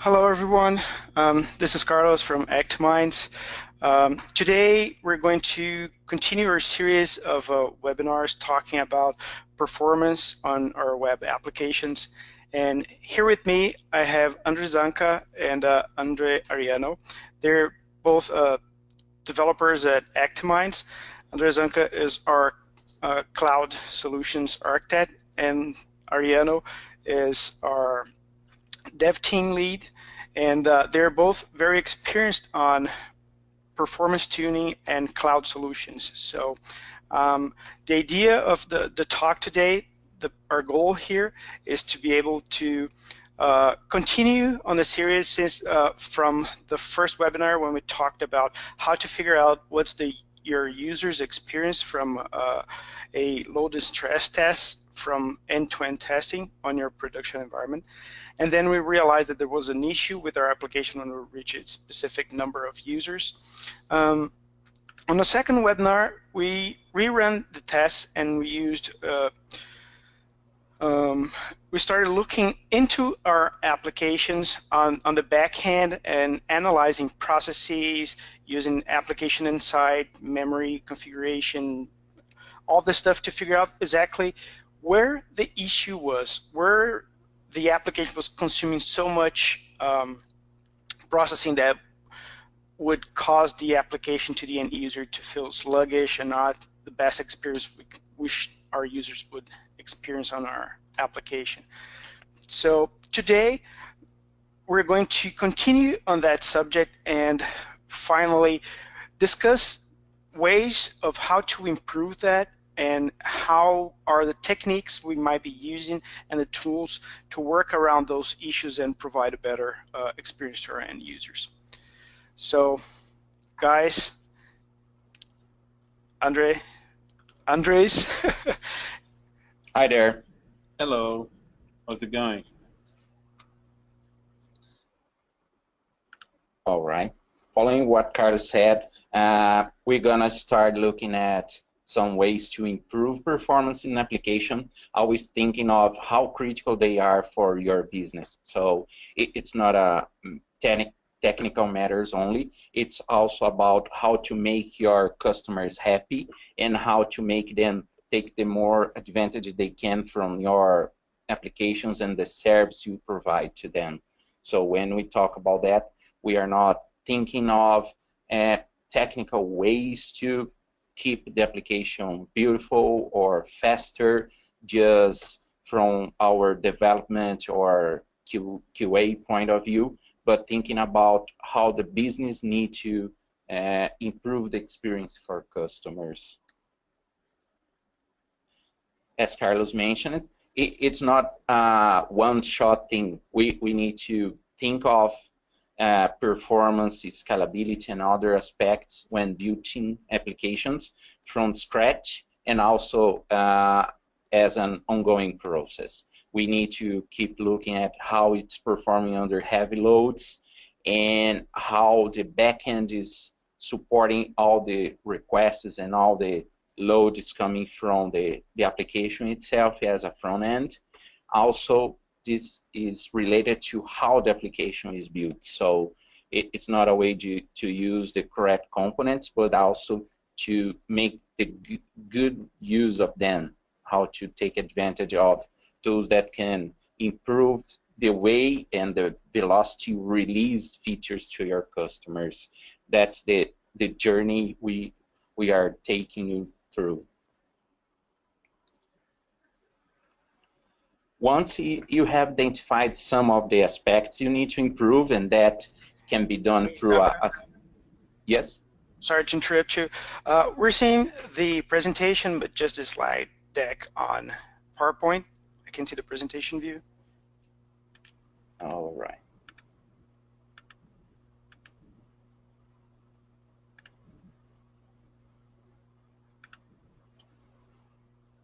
Hello, everyone. This is Carlos from Actminds. Today, we're going to continue our series of webinars talking about performance on our web applications. And here with me, I have Andre Zanca and Andre Ariano. They're both developers at Actminds. Andre Zanca is our cloud solutions architect, and Ariano is our dev team lead, and they're both very experienced on performance tuning and cloud solutions. So the idea of the talk today, our goal here is to be able to continue on the series since from the first webinar when we talked about how to figure out what's your user's experience from a load and stress test from end-to-end testing on your production environment. And then we realized that there was an issue with our application when we reached a specific number of users. On the second webinar, we reran the tests and we used, we started looking into our applications on the back end and analyzing processes, using application insight, memory configuration, all this stuff to figure out exactly where the issue was, where the application was consuming so much processing that would cause the application to the end user to feel sluggish and not the best experience we wish our users would experience on our application. So today we're going to continue on that subject and finally discuss ways of how to improve that and how are the techniques we might be using and the tools to work around those issues and provide a better experience to our end users. So, guys, Andres. Hi there. Hello. How's it going? All right. Following what Carlos said, we're gonna start looking at some ways to improve performance in application, always thinking of how critical they are for your business. So it's not a technical matters only, it's also about how to make your customers happy and how to make them take the more advantage they can from your applications and the service you provide to them. So when we talk about that, we are not thinking of technical ways to keep the application beautiful or faster just from our development or QA point of view, but thinking about how the business need to improve the experience for customers. As Carlos mentioned, it's not a one-shot thing. We need to think of performance, scalability, and other aspects when building applications from scratch, and also as an ongoing process. We need to keep looking at how it's performing under heavy loads and how the backend is supporting all the requests and all the loads coming from the application itself as a front end. Also, this is related to how the application is built. So it's not a way to use the correct components, but also to make the good use of them, how to take advantage of tools that can improve the way and the velocity release features to your customers. That's the journey we are taking you through. Once you have identified some of the aspects you need to improve, and that can be done through yes? Sorry to interrupt you. We're seeing the presentation, but just a slide deck on PowerPoint. I can see the presentation view. All right.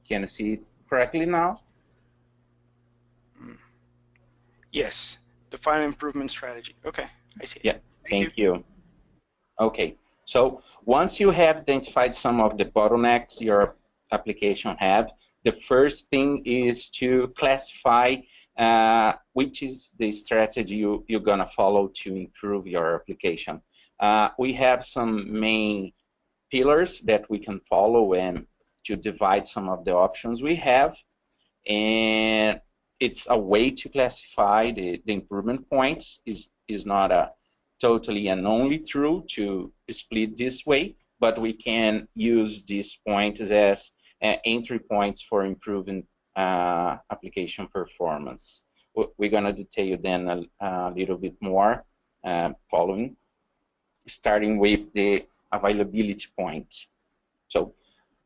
Can you see it correctly now? Yes, define improvement strategy. Okay, I see it. Yeah, thank you. Okay, so once you have identified some of the bottlenecks your application have, the first thing is to classify which is the strategy you're going to follow to improve your application. We have some main pillars that we can follow and to divide some of the options we have. And it's a way to classify the improvement points. Is not a totally and only true to split this way, but we can use these points as entry points for improving application performance. We're going to detail then a little bit more following, starting with the availability point. So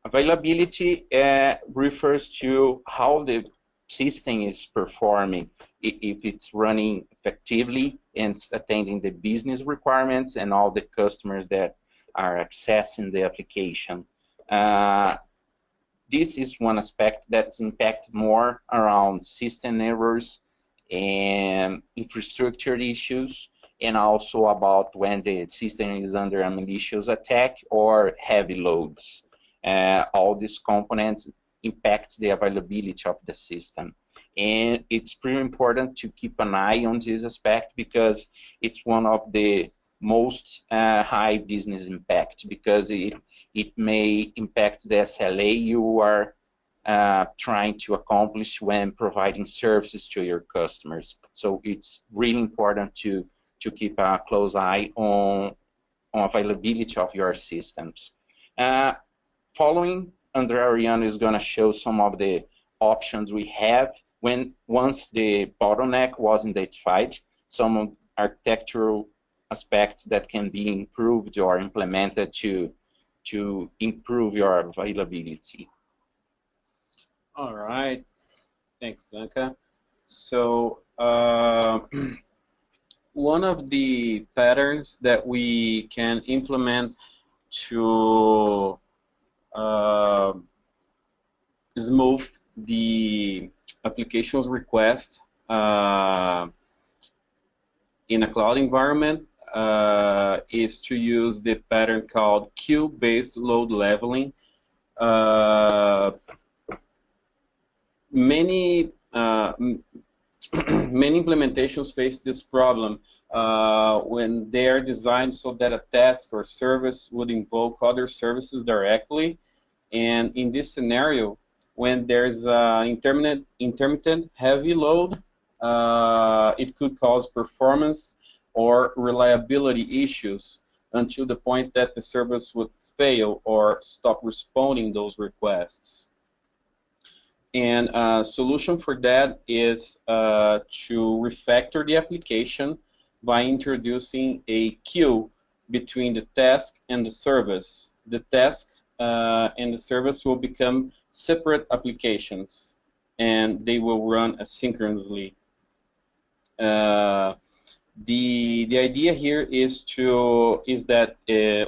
availability refers to how the system is performing, if it's running effectively and attending the business requirements and all the customers that are accessing the application. This is one aspect that impacts more around system errors and infrastructure issues, and also about when the system is under a malicious attack or heavy loads. All these components impact the availability of the system. And it's pretty important to keep an eye on this aspect because it's one of the most high business impact, because it may impact the SLA you are trying to accomplish when providing services to your customers. So it's really important to keep a close eye on availability of your systems. Following, Andre Ariano is going to show some of the options we have once the bottleneck was identified, some architectural aspects that can be improved or implemented to improve your availability. All right, thanks, Zanka. So one of the patterns that we can implement to smooth the application's request in a cloud environment is to use the pattern called queue-based load leveling. Many implementations face this problem when they are designed so that a task or service would invoke other services directly. And in this scenario, when there's intermittent heavy load, it could cause performance or reliability issues until the point that the service would fail or stop responding those requests. And a solution for that is to refactor the application by introducing a queue between the task and the service. The task and the service will become separate applications, and they will run asynchronously. The idea here is that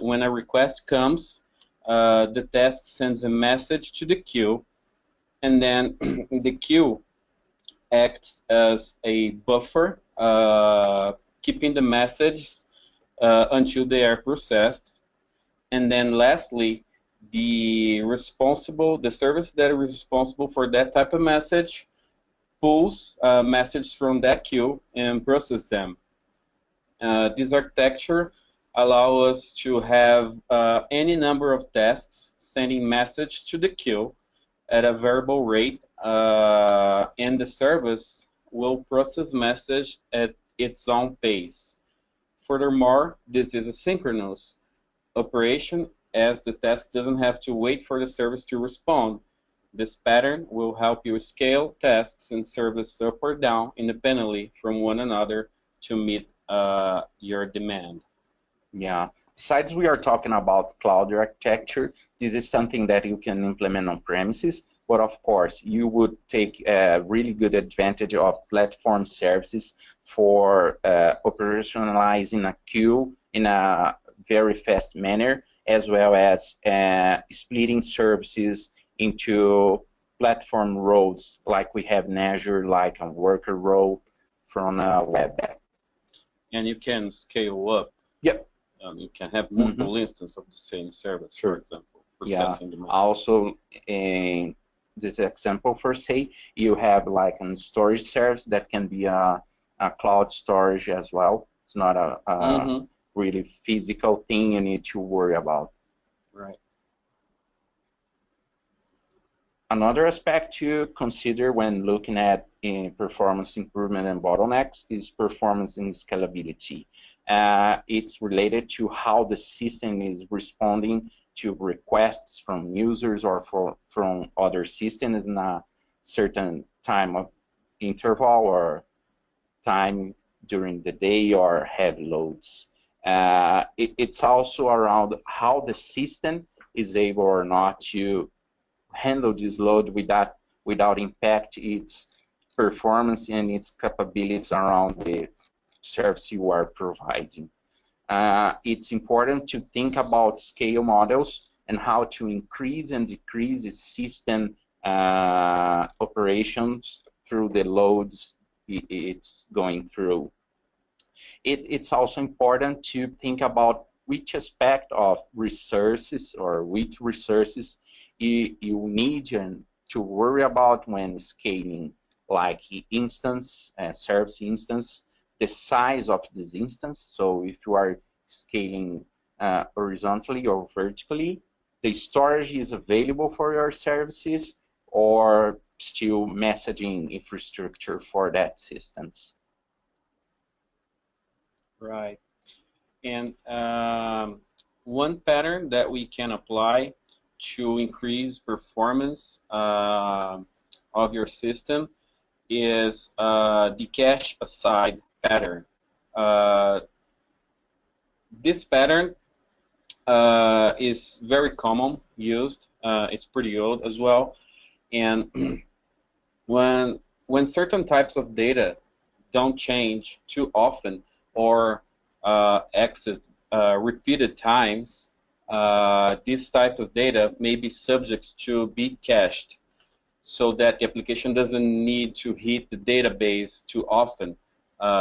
when a request comes, the task sends a message to the queue, and then the queue acts as a buffer, keeping the messages until they are processed. And then lastly, the service that is responsible for that type of message pulls messages from that queue and process them. This architecture allows us to have any number of tasks sending message to the queue at a variable rate, and the service will process message at its own pace. Furthermore, this is a synchronous operation, as the task doesn't have to wait for the service to respond. This pattern will help you scale tasks and services up or down independently from one another to meet your demand. Yeah. Besides, we are talking about cloud architecture. This is something that you can implement on premises, but of course, you would take really good advantage of platform services for operationalizing a queue in a very fast manner, as well as splitting services into platform roles, like we have in Azure, like a worker role from a web app. And you can scale up. Yep. You can have multiple instances of the same service, for example. Yeah. Also, this example for say, you have like a storage service that can be a cloud storage as well. It's not a really physical thing you need to worry about. Right. Another aspect to consider when looking at performance improvement and bottlenecks is performance and scalability. It's related to how the system is responding to requests from users or from other systems in a certain time of interval or time during the day or heavy loads. It's also around how the system is able or not to handle this load without impact its performance and its capabilities around the service you are providing. It's important to think about scale models and how to increase and decrease the system operations through the loads it's going through. It's also important to think about which aspect of resources or which resources you need to worry about when scaling, like instance, service instance, the size of this instance. So if you are scaling horizontally or vertically, the storage is available for your services or still messaging infrastructure for that systems. Right. And one pattern that we can apply to increase performance of your system is the cache aside pattern. This pattern is very common used. It's pretty old as well. And when certain types of data don't change too often or accessed repeated times, this type of data may be subject to be cached so that the application doesn't need to hit the database too often,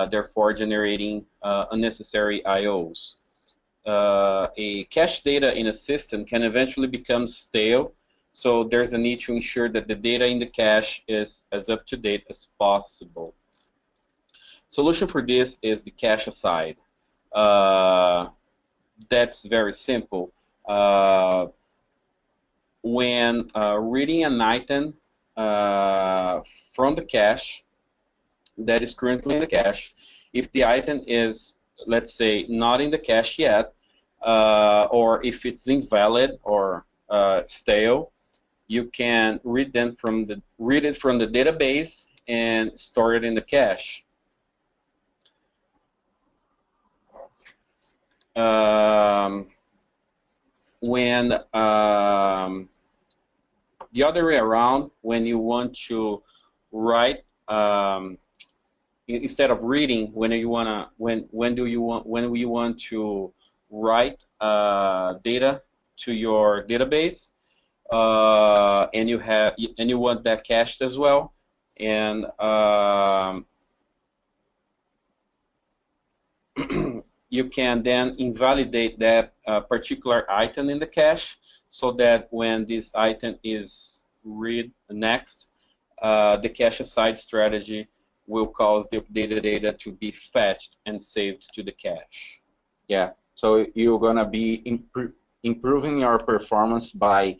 therefore generating unnecessary IOs. A cached data in a system can eventually become stale, so there's a need to ensure that the data in the cache is as up to date as possible. Solution for this is the cache aside. That's very simple. When reading an item from the cache that is currently in the cache, if the item is, let's say, not in the cache yet, or if it's invalid or stale, you can read it from the database and store it in the cache. When the other way around, when you want to write instead of reading, when you want to write data to your database, and you want that cached as well, and you can then invalidate that particular item in the cache, so that when this item is read next, the cache aside strategy will cause the updated data to be fetched and saved to the cache. Yeah, so you're gonna be improving your performance by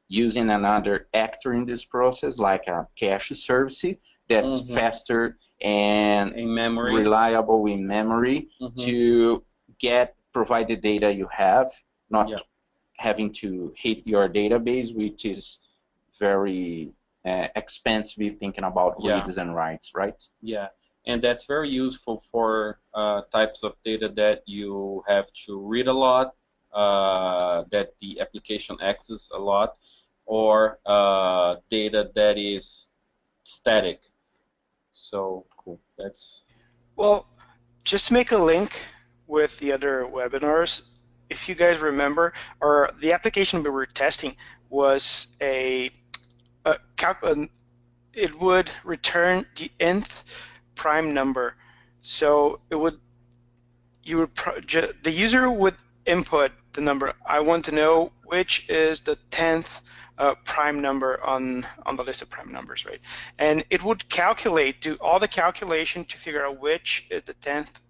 using another actor in this process, like a cache service that's faster and reliable in memory to provide the data you have, not having to hit your database, which is very expensive thinking about reads and writes, right? Yeah, and that's very useful for types of data that you have to read a lot, that the application accesses a lot, or data that is static. So cool. That's well, just to make a link with the other webinars, if you guys remember, the application we were testing was it would return the nth prime number. So the user would input the number. I want to know which is the 10th prime number on the list of prime numbers, right? And it would calculate, do all the calculation to figure out which is the 10th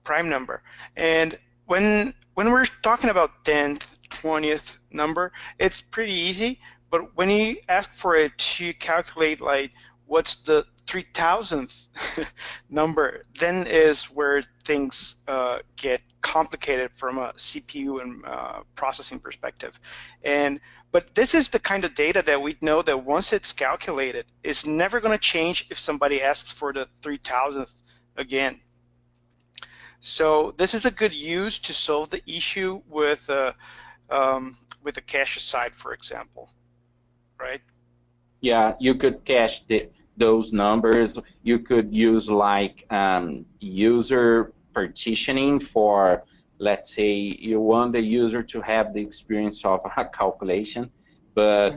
prime number. And when we're talking about 10th, 20th number, it's pretty easy. But when you ask for it to calculate like what's the 3000th number, then is where things get complicated from a CPU and processing perspective. But this is the kind of data that we know that once it's calculated, is never going to change if somebody asks for the 3000th again. So this is a good use to solve the issue with the cache aside, for example, right? Yeah, you could cache those numbers. You could use like user partitioning for, let's say, you want the user to have the experience of a calculation, but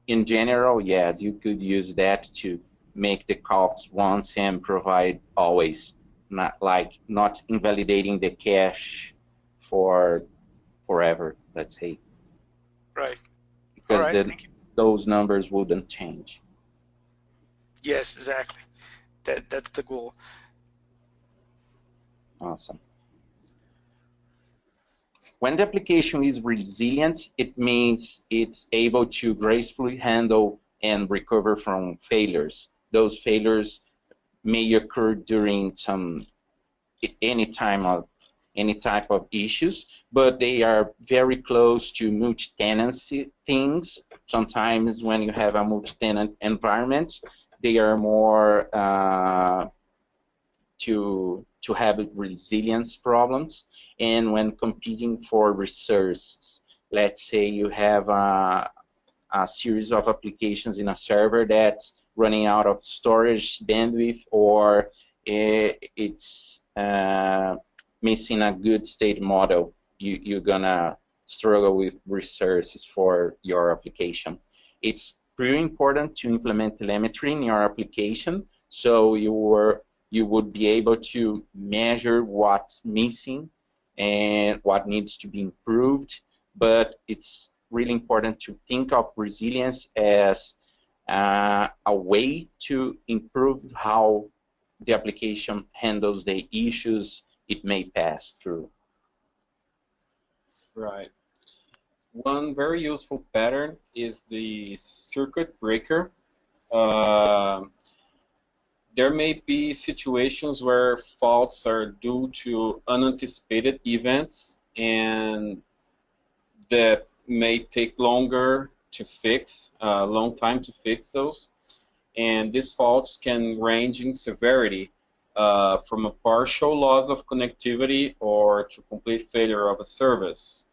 in general, yes, you could use that to make the calcs once and provide always, not invalidating the cache for forever, let's say. Right. Because those numbers wouldn't change. Yes, exactly. That's the goal. Awesome. When the application is resilient, it means it's able to gracefully handle and recover from failures. Those failures may occur during any type of issues, but they are very close to multi-tenancy things. Sometimes when you have a multi-tenant environment, they are more to have resilience problems. And when competing for resources, let's say you have a series of applications in a server that's running out of storage bandwidth, or it's missing a good state model, you're gonna struggle with resources for your application. It's pretty important to implement telemetry in your application, so you would be able to measure what's missing and what needs to be improved. But it's really important to think of resilience as a way to improve how the application handles the issues it may pass through. Right. One very useful pattern is the circuit breaker. There may be situations where faults are due to unanticipated events, and that may take longer to fix, a long time to fix those. And these faults can range in severity from a partial loss of connectivity or to complete failure of a service.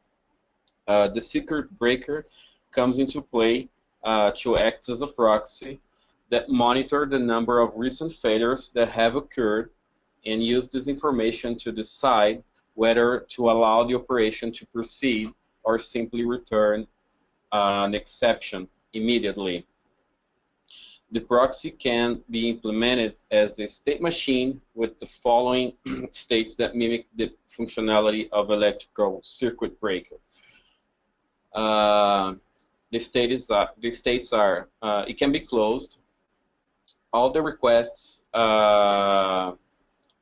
The circuit breaker comes into play to act as a proxy that monitor the number of recent failures that have occurred and use this information to decide whether to allow the operation to proceed or simply return an exception immediately. The proxy can be implemented as a state machine with the following states that mimic the functionality of electrical circuit breaker. The states are it can be closed. All the requests are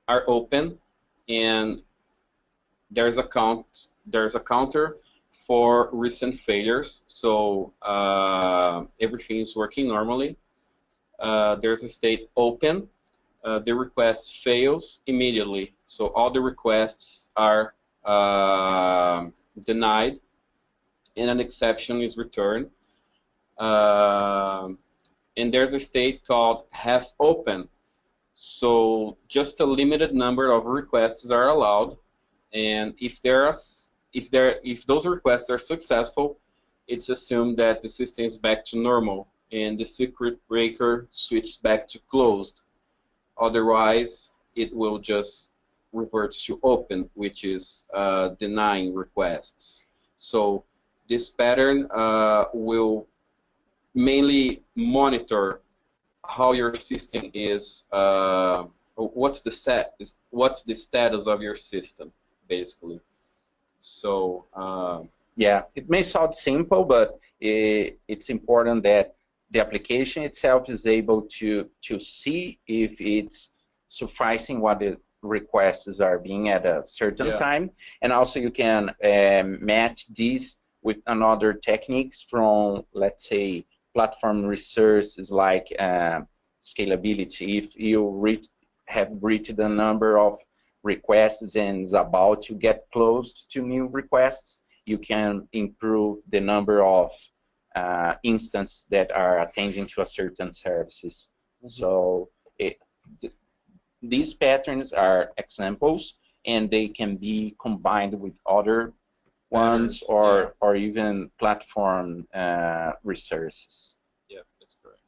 open, and there's a counter for recent failures, so everything is working normally. There's a state open. The request fails immediately, so all the requests are denied, and an exception is returned. And there's a state called half open. So just a limited number of requests are allowed, and if those requests are successful, it's assumed that the system is back to normal, and the circuit breaker switches back to closed. Otherwise, it will just revert to open, which is denying requests. So this pattern will mainly monitor how your system is, what's the status of your system, basically. So Yeah, it may sound simple, but it's important that the application itself is able to see if it's sufficing what the requests are being at a certain time, and also you can match these with another techniques from, let's say, platform resources like scalability. If you have reached a number of requests and is about to get closed to new requests, you can improve the number of instances that are attending to a certain services. So these patterns are examples, and they can be combined with other ones or even platform resources. Yeah, that's correct.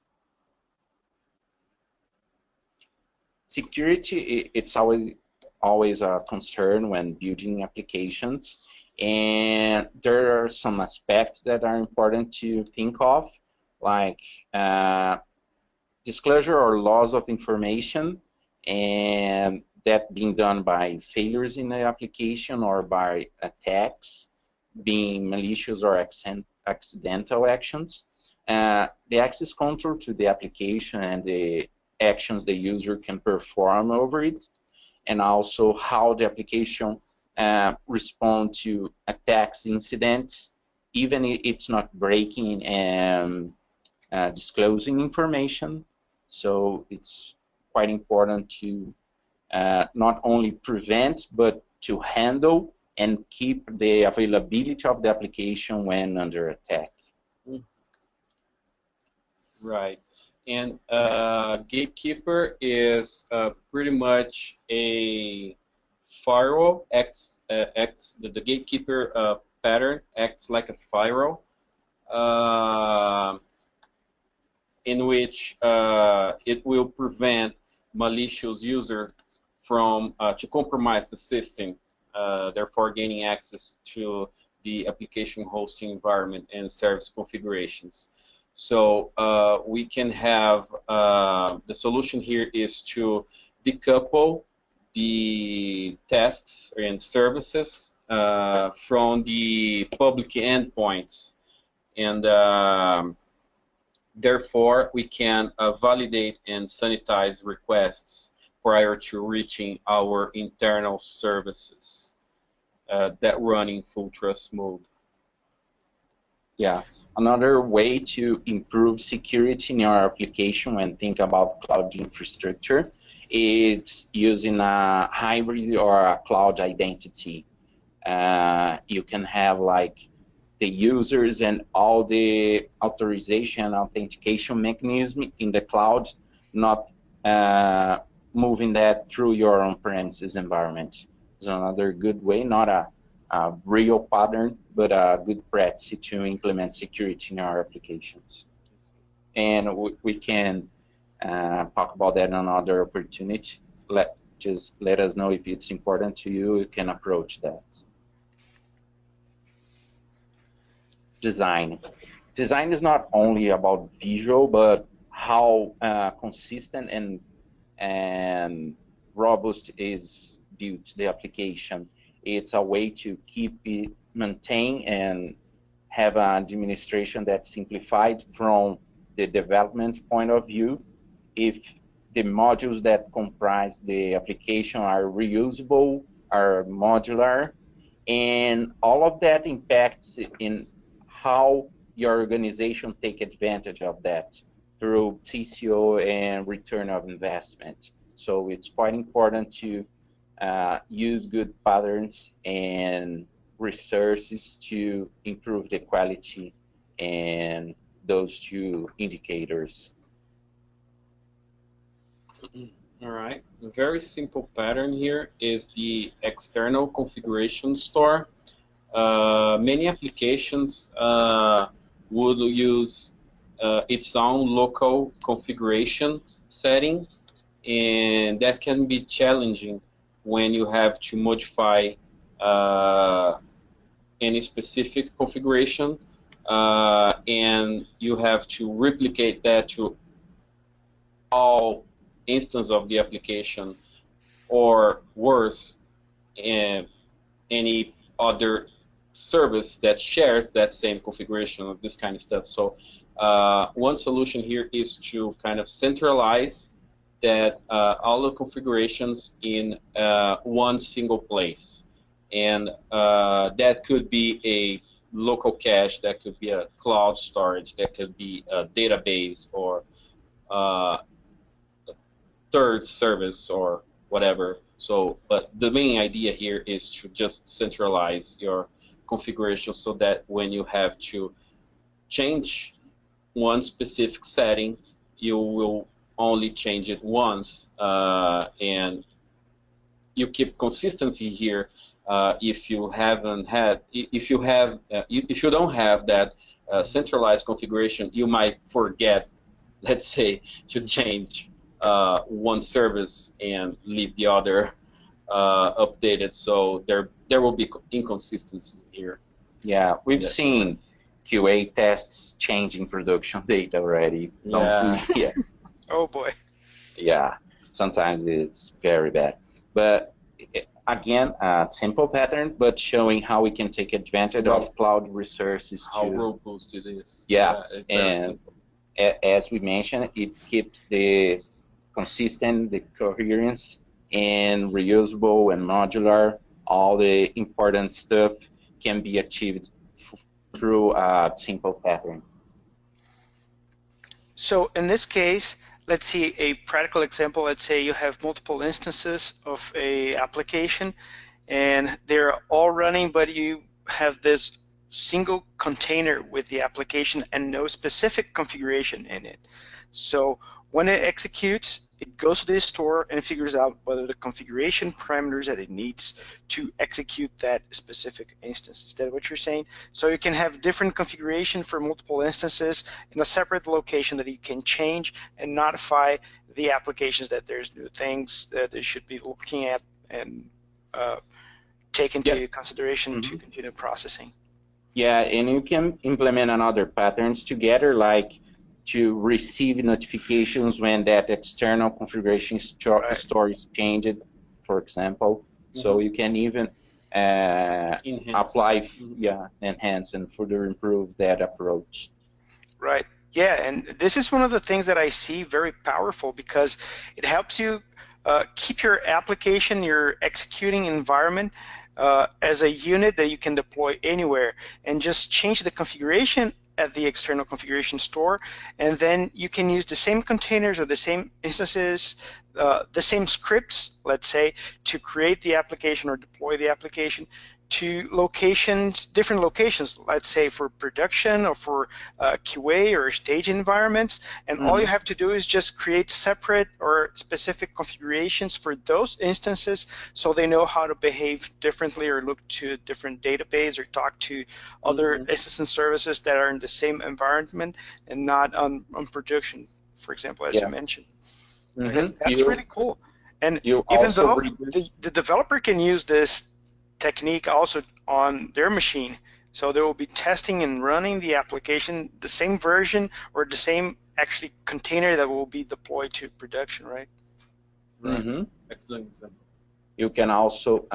Security, it's always a concern when building applications, and there are some aspects that are important to think of, like disclosure or loss of information, and that being done by failures in the application or by attacks, being malicious or accidental actions. The access control to the application and the actions the user can perform over it, and also how the application respond to attacks incidents, even if it's not breaking and disclosing information. So it's quite important to not only prevent, but to handle and keep the availability of the application when under attack. Right. And gatekeeper is pretty much a firewall. The gatekeeper pattern acts like a firewall, in which it will prevent malicious users from to compromise the system, therefore gaining access to the application hosting environment and service configurations. So we can have, the solution here is to decouple the tasks and services from the public endpoints, and therefore we can validate and sanitize requests prior to reaching our internal services that run in full trust mode. Yeah. Another way to improve security in your application when think about cloud infrastructure is using a hybrid or a cloud identity. You can have like the users and all the authorization authentication mechanism in the cloud, not moving that through your on-premises environment. It's another good way, not a real pattern, but a good practice to implement security in our applications. And we can talk about that on another opportunity. Just let us know if it's important to you. You can approach that. Design. Design is not only about visual, but how consistent and robust is built the application. It's a way to keep it maintained and have an administration that's simplified from the development point of view. If the modules that comprise the application are reusable, are modular, and all of that impacts in how your organization take advantage of that through TCO and return of investment. So it's quite important to use good patterns and resources to improve the quality and those two indicators. All right. A very simple pattern here is the external configuration store. Many applications would use its own local configuration setting, and that can be challenging when you have to modify any specific configuration, and you have to replicate that to all instances of the application, or worse, any other service that shares that same configuration of this kind of stuff. So one solution here is to kind of centralize that all the configurations in one single place. And that could be a local cache, that could be a cloud storage, that could be a database, or third service, or whatever. So, but the main idea here is to just centralize your configuration so that when you have to change one specific setting, you will only change it once, and you keep consistency here. If you haven't had, if you have, if you don't have that centralized configuration, you might forget, let's say, to change one service and leave the other updated. So there will be inconsistencies here. Yeah, we've seen QA tests changing production data already. Yeah. Yeah. Oh boy. Yeah, sometimes it's very bad. But again, a simple pattern, but showing how we can take advantage of cloud resources How to. robust it is. Yeah, very and simple. As we mentioned, it keeps the consistent, the coherence, and reusable and modular. All the important stuff can be achieved through a simple pattern. So in this case, let's see a practical example. Let's say you have multiple instances of a application and they're all running, but you have this single container with the application and no specific configuration in it. So when it executes, it goes to the store and figures out whether the configuration parameters that it needs to execute that specific instance. Is that what you're saying? So you can have different configuration for multiple instances in a separate location that you can change and notify the applications that there's new things that they should be looking at and take into consideration to continue processing. Yeah, and you can implement another patterns together, like to receive notifications when that external configuration store is changed, for example. So you can even apply, enhance and further improve that approach. Right. Yeah, and this is one of the things that I see very powerful because it helps you keep your application, your executing environment as a unit that you can deploy anywhere and just change the configuration at the external configuration store, and then you can use the same containers or the same instances, the same scripts, let's say, to create the application or deploy the application to locations, different locations, let's say for production or for QA or stage environments, and all you have to do is just create separate or specific configurations for those instances so they know how to behave differently or look to a different database or talk to other instance services that are in the same environment and not on production, for example, as you mentioned. That's really cool. And even though the developer can use this technique also on their machine, so they will be testing and running the application, the same version or the same actually container that will be deployed to production, right? Excellent example. You can also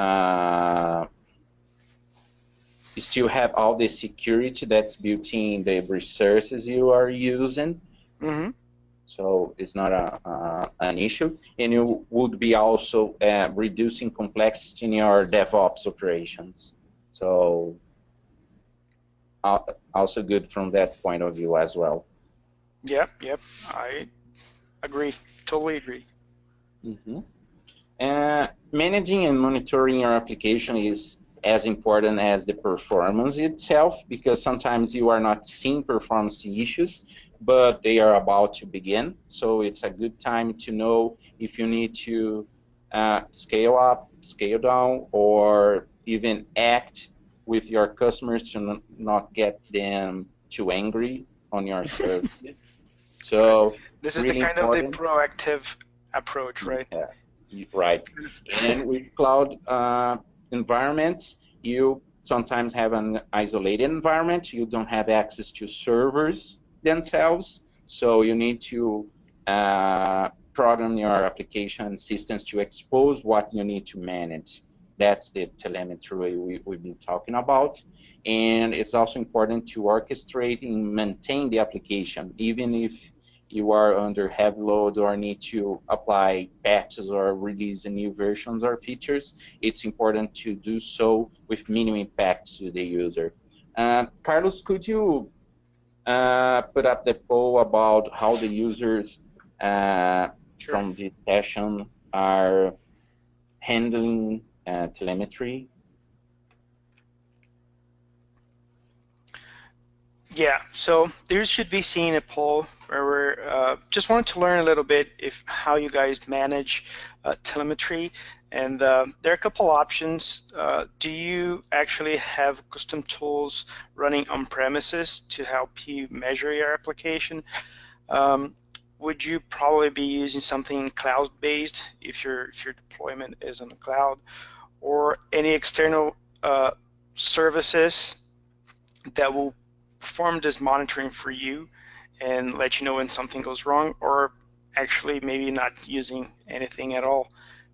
you still have all the security that's built in the resources you are using. So it's not an issue, and you would be also reducing complexity in your DevOps operations. So also good from that point of view as well. Yep, I agree, totally agree. Managing and monitoring your application is as important as the performance itself, because sometimes you are not seeing performance issues, but they are about to begin. So it's a good time to know if you need to scale up, scale down, or even act with your customers to not get them too angry on your service. So this is really the kind important. of the proactive approach, right? Yeah, right. And with cloud environments, you sometimes have an isolated environment. You don't have access to servers themselves, so you need to program your application systems to expose what you need to manage That's the telemetry we've been talking about. And it's also important to orchestrate and maintain the application, even if you are under heavy load or need to apply patches or release new versions or features. It's important to do so with minimum impact to the user. Carlos, could you put up the poll about how the users Sure. from this session are handling telemetry? Yeah, so there should be seeing a poll where we're just wanted to learn a little bit if how you guys manage telemetry, and there are a couple options. Do you actually have custom tools running on premises to help you measure your application? Would you probably be using something cloud-based if your deployment is on the cloud, or any external services that will perform this monitoring for you and let you know when something goes wrong, or actually maybe not using anything at all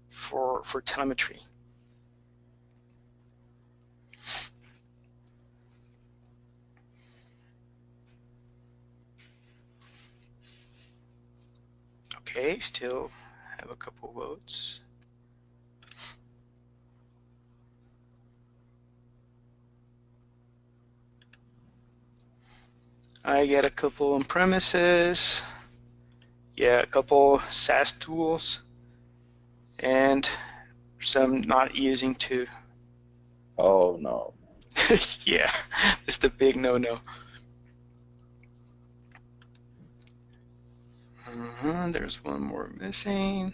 for telemetry? Okay, still have a couple votes. I get a couple on premises. Yeah, a couple SaaS tools, and some not using too. Oh, no. Yeah, it's the big no-no. There's one more missing.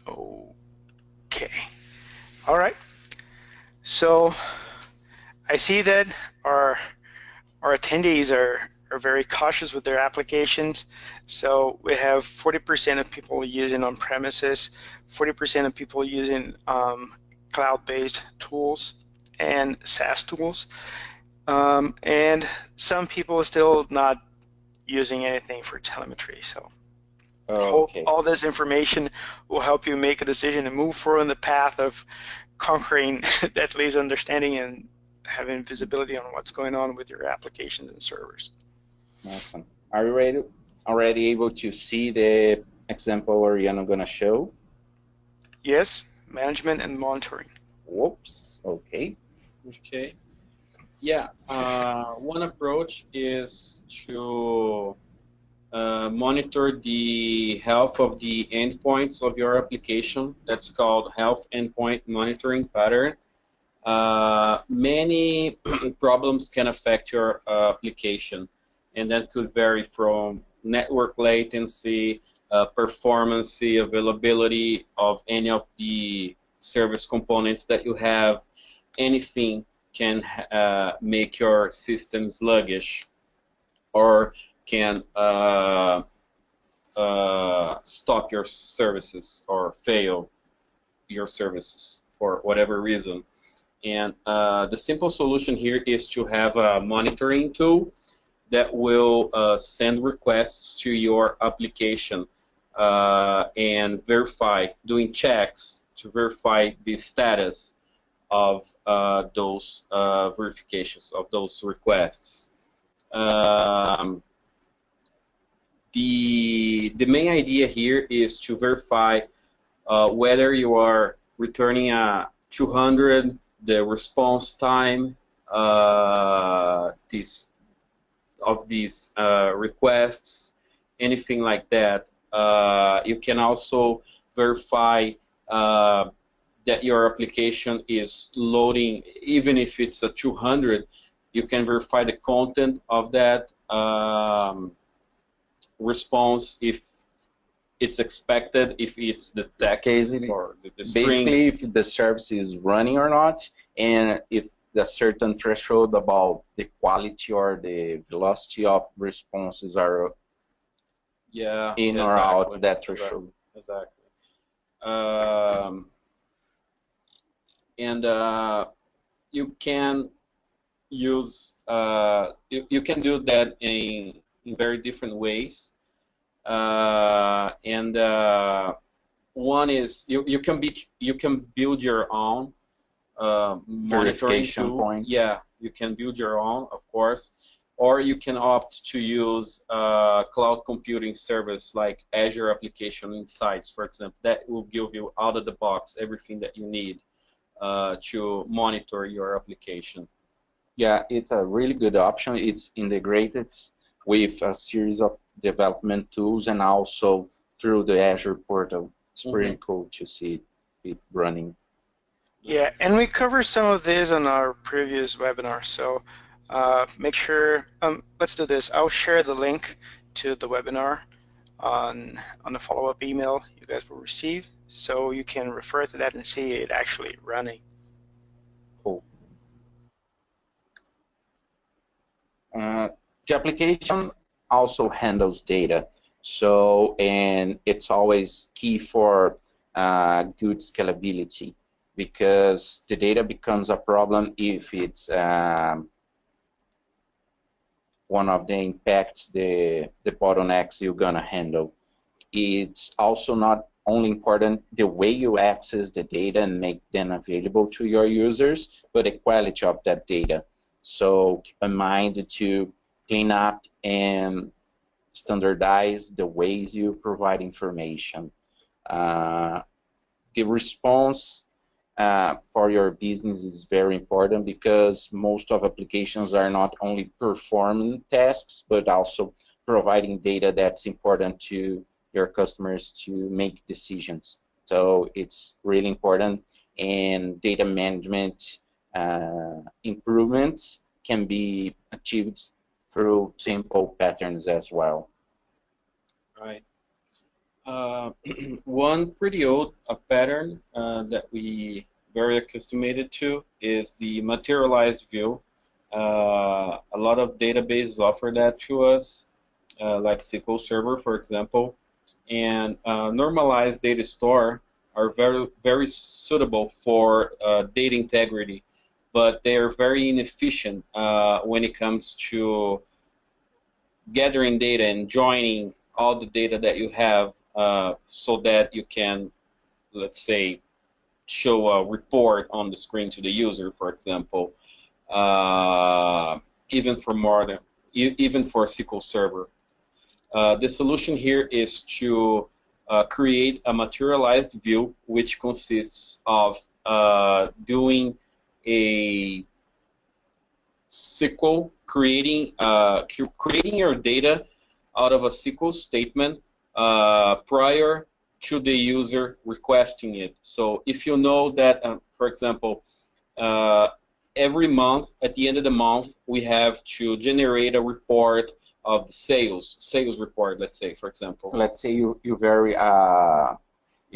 Okay. All right. So I see that our attendees are very cautious with their applications. So we have 40% of people using on premises, 40% of people using cloud-based tools and SaaS tools, and some people are still not using anything for telemetry. So hope Okay. all this information will help you make a decision and move forward on the path of conquering at least understanding and having visibility on what's going on with your applications and servers. Awesome. Are you already able to see the example Ariana going to show? Yes, management and monitoring. Whoops. Okay. Okay. Yeah. One approach is to monitor the health of the endpoints of your application. That's called health endpoint monitoring pattern. Many problems can affect your application, and that could vary from network latency, performance, availability of any of the service components that you have. Anything can make your system sluggish, or can stop your services or fail your services for whatever reason. And the simple solution here is to have a monitoring tool that will send requests to your application and verify, doing checks to verify the status of those verifications, of those requests. The main idea here is to verify whether you are returning a 200, the response time of these requests, anything like that. You can also verify that your application is loading, even if it's a 200, you can verify the content of that response, if it's expected, if it's the text or the string. Basically, if the service is running or not, and if the certain threshold about the quality or the velocity of responses are in or out that threshold. Exactly. And you can use you can do that in very different ways. and one is you can build your own monitoring tool. Point. Yeah, you can build your own, of course, or you can opt to use cloud computing service like Azure Application Insights, for example. That will give you out of the box everything that you need to monitor your application. Yeah, it's a really good option. It's integrated with a series of development tools and also through the Azure portal. It's pretty cool to see it running. Yeah, and we covered some of this on our previous webinar, so make sure, let's do this. I'll share the link to the webinar on the follow-up email you guys will receive, so you can refer to that and see it actually running. Cool. The application also handles data, so, and it's always key for good scalability, because the data becomes a problem if it's one of the impacts, the bottlenecks you're gonna handle. It's also not only important the way you access the data and make them available to your users, but the quality of that data. So keep in mind to clean up and standardize the ways you provide information. The response for your business is very important, because most of applications are not only performing tasks, but also providing data that's important to your customers to make decisions. So it's really important, and data management improvements can be achieved through simple patterns as well. Right. One pretty old pattern that we very accustomed to is the materialized view. A lot of databases offer that to us, like SQL Server, for example, and normalized data store are very suitable for data integrity, but they are very inefficient when it comes to gathering data and joining all the data that you have so that you can, let's say, show a report on the screen to the user, for example, even for SQL Server. The solution here is to create a materialized view, which consists of doing a SQL, creating your data out of a SQL statement prior to the user requesting it. So if you know that, for example, every month, at the end of the month, we have to generate a report of the sales report, let's say, for example. Let's say you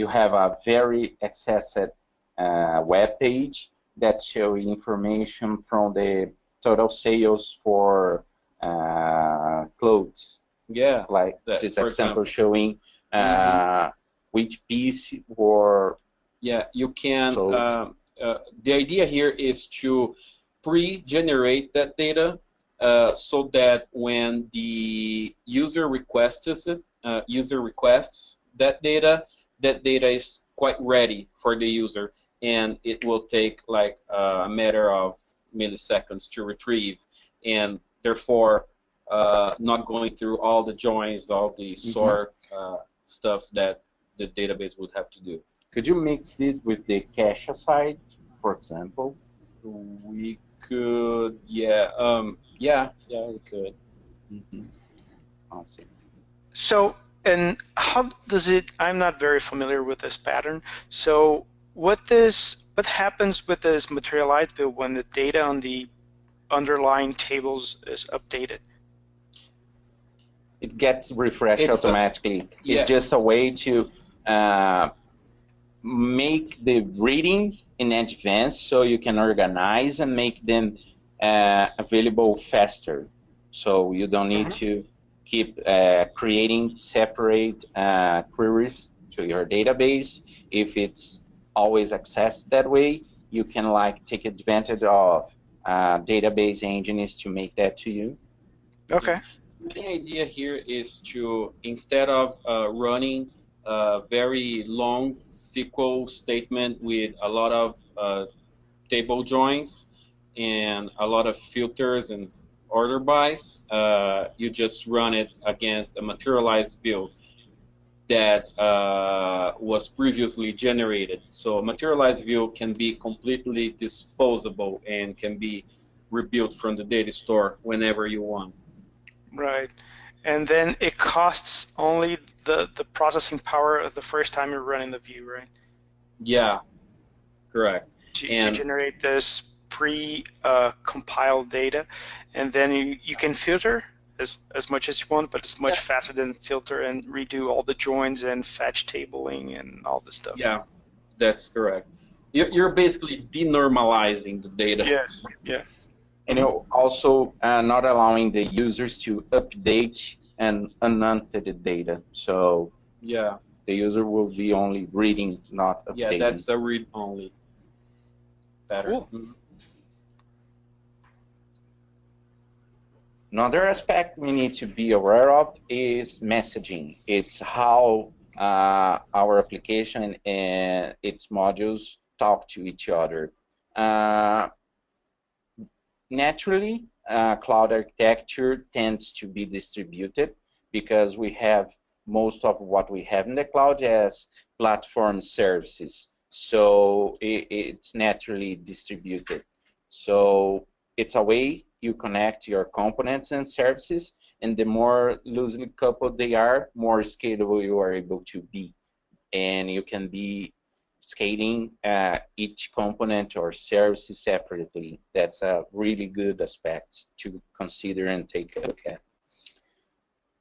have a very accessed web page that shows information from the total sales for clothes. Yeah. Like this example showing which piece or. Yeah, you can. The idea here is to pre-generate that data so that when the user requests that data is quite ready for the user, and it will take like a matter of milliseconds to retrieve, and therefore not going through all the joins, all the sort stuff that the database would have to do. Could you mix this with the cache aside, for example? We could, yeah, we could. Awesome. So, and how does it? I'm not very familiar with this pattern. So, what happens with this materialized view when the data on the underlying tables is updated? It gets refreshed automatically. It's just a way to make the reading in advance so you can organize and make them available faster. So you don't need to keep creating separate queries to your database. If it's always accessed that way, you can like take advantage of database engines to make that to you. Okay. main idea here is to, instead of running a very long SQL statement with a lot of table joins and a lot of filters and order bys, you just run it against a materialized view that was previously generated. So a materialized view can be completely disposable and can be rebuilt from the data store whenever you want. Right. And then it costs only the processing power of the first time you're running the view, right? Yeah, correct. To And generate this pre-compiled data, and then you can filter as much as you want, but it's much faster than filter and redo all the joins and fetch tabling and all this stuff. yeah, that's correct. You're basically denormalizing the data. Yes. Yeah. And also not allowing the users to update and unupdated data. So Yeah, the user will be only reading, not updating. yeah, that's a read-only pattern. Cool. Mhm. Another aspect we need to be aware of is messaging. It's how our application and its modules talk to each other. Naturally, cloud architecture tends to be distributed because we have most of what we have in the cloud as platform services. So it's naturally distributed. So it's a way you connect your components and services, and the more loosely coupled they are, more scalable you are able to be. And you can be scaling each component or service separately. That's a really good aspect to consider and take a look at.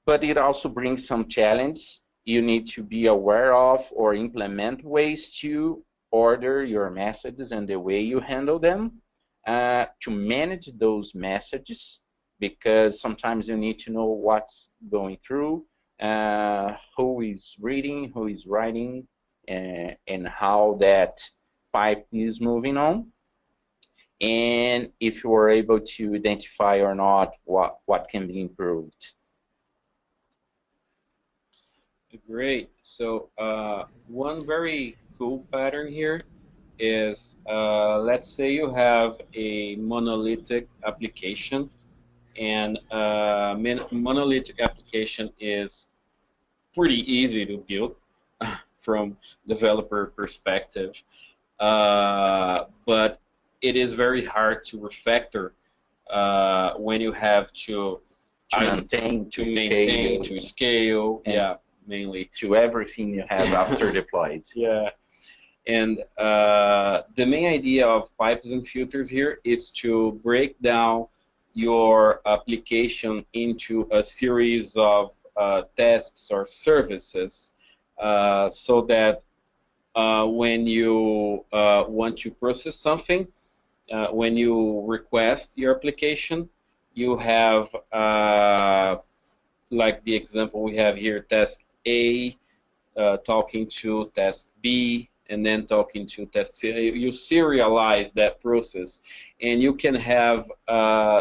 But it also brings some challenge. You need to be aware of or implement ways to order your messages and the way you handle them to manage those messages, because sometimes you need to know what's going through, who is reading, who is writing, and how that pipe is moving on, and if you are able to identify or not what can be improved. Great. So one very cool pattern here is, let's say you have a monolithic application, and monolithic application is pretty easy to build from developer perspective, but it is very hard to refactor when you have to maintain, to scale, yeah, mainly to everything you have after deployed. Yeah, and the main idea of pipes and filters here is to break down your application into a series of tasks or services, so that when you want to process something, when you request your application, you have, like the example we have here, task A talking to task B, and then talking to task C. You serialize that process, and you can have,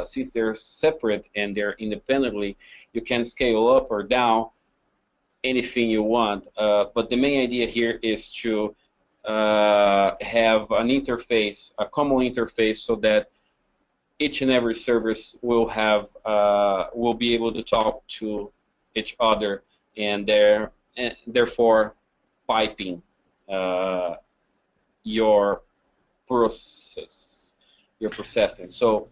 since they're separate and they're independently, you can scale up or down anything you want. But the main idea here is to have an interface, a common interface, so that each and every service will have will be able to talk to each other, and therefore piping your processing. So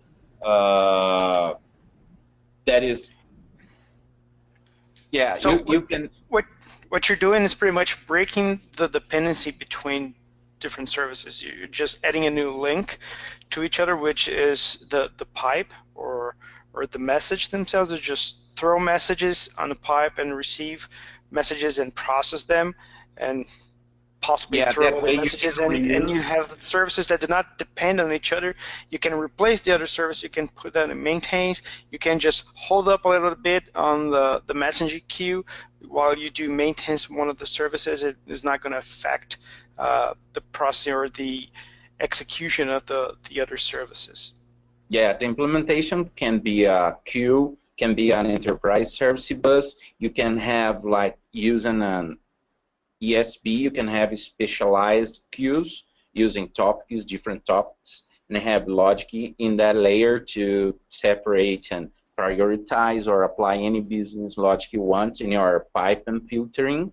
that is, yeah. So you can. what you're doing is pretty much breaking the dependency between different services. You're just adding a new link to each other, which is the pipe or the message themselves. Is just throw messages on the pipe and receive messages and process them, and possibly throw other messages, and you have services that do not depend on each other. You can replace the other service, you can put that in maintains, you can just hold up a little bit on the messaging queue while you do maintenance one of the services. It is not going to affect the processing or the execution of the other services. Yeah, the implementation can be a queue can be an enterprise service bus. You can have like using an ESB, you can have specialized queues using topics, different topics, and have logic in that layer to separate and prioritize or apply any business logic you want in your pipe and filtering.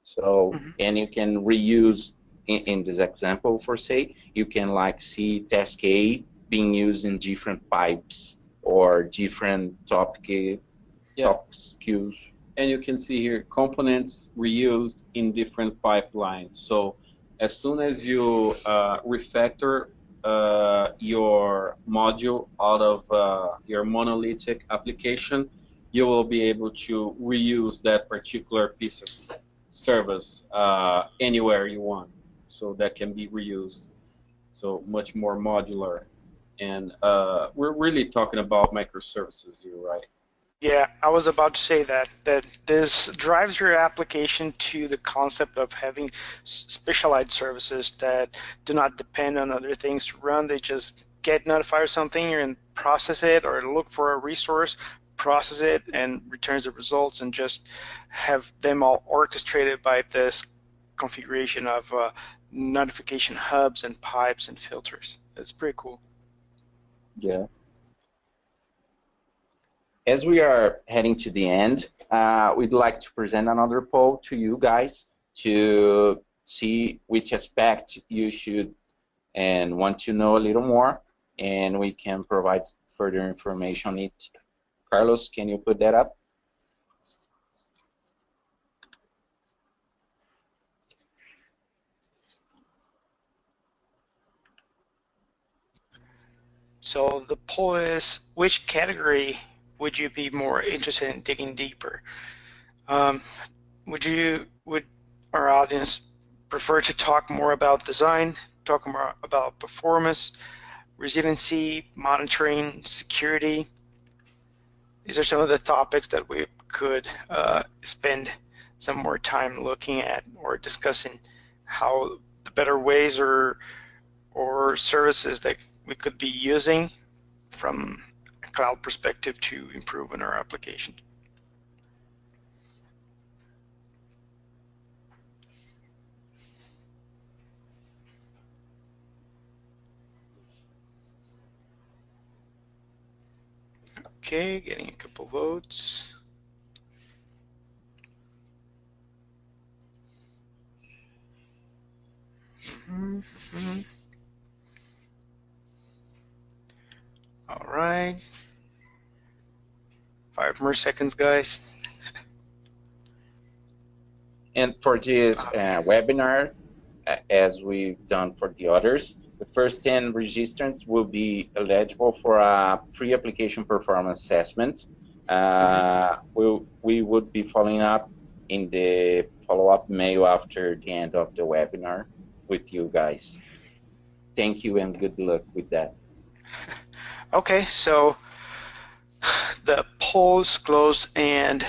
So, and you can reuse, in this example for say, you can like see task A being used in different pipes or different topics queues. And you can see here components reused in different pipelines. So as soon as you refactor your module out of your monolithic application, you will be able to reuse that particular piece of service anywhere you want. So that can be reused. So much more modular. And we're really talking about microservices here, right? Yeah, I was about to say that this drives your application to the concept of having specialized services that do not depend on other things to run. They just get notified of something and process it, or look for a resource, process it, and returns the results, and just have them all orchestrated by this configuration of notification hubs and pipes and filters. It's pretty cool. Yeah. As we are heading to the end, we'd like to present another poll to you guys to see which aspect you should and want to know a little more, and we can provide further information on it. Carlos, can you put that up? So the poll is, which category would you be more interested in digging deeper? Would our audience prefer to talk more about design, talk more about performance, resiliency, monitoring, security? These are some of the topics that we could spend some more time looking at or discussing, how the better ways or services that we could be using from a cloud perspective to improve in our application. Okay, getting a couple votes. All right. 5 more seconds, guys. And for this webinar, as we've done for the others, the first 10 registrants will be eligible for a free application performance assessment. We would be following up in the follow-up mail after the end of the webinar with you guys. Thank you and good luck with that. Okay, so the poll's closed and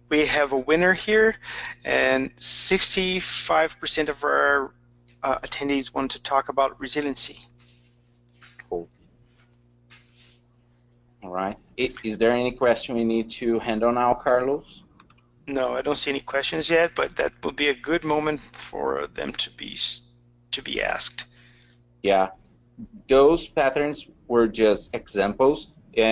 we have a winner here, and 65% of our attendees want to talk about resiliency. Cool. All right. Is there any question we need to handle now, Carlos? No, I don't see any questions yet, but that will be a good moment for them to be asked. Yeah, those patterns were just examples. We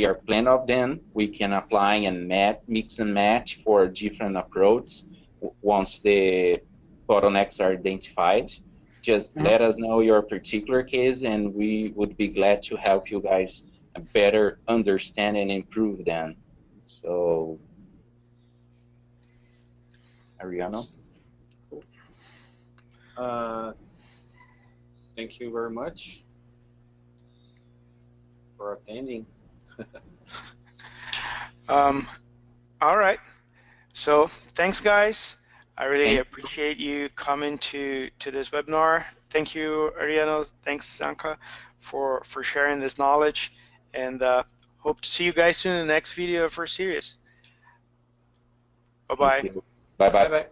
are plenty of them. We can apply and mix and match for different approaches once the bottlenecks are identified. Just let us know your particular case, and we would be glad to help you guys better understand and improve them. So, Ariano? Thank you very much for attending. All right. So thanks, guys. I really appreciate you coming to this webinar. Thank you, Ariano. Thanks, Zanka, for sharing this knowledge. And hope to see you guys soon in the next video of our series. Bye-bye. Bye-bye. Bye-bye.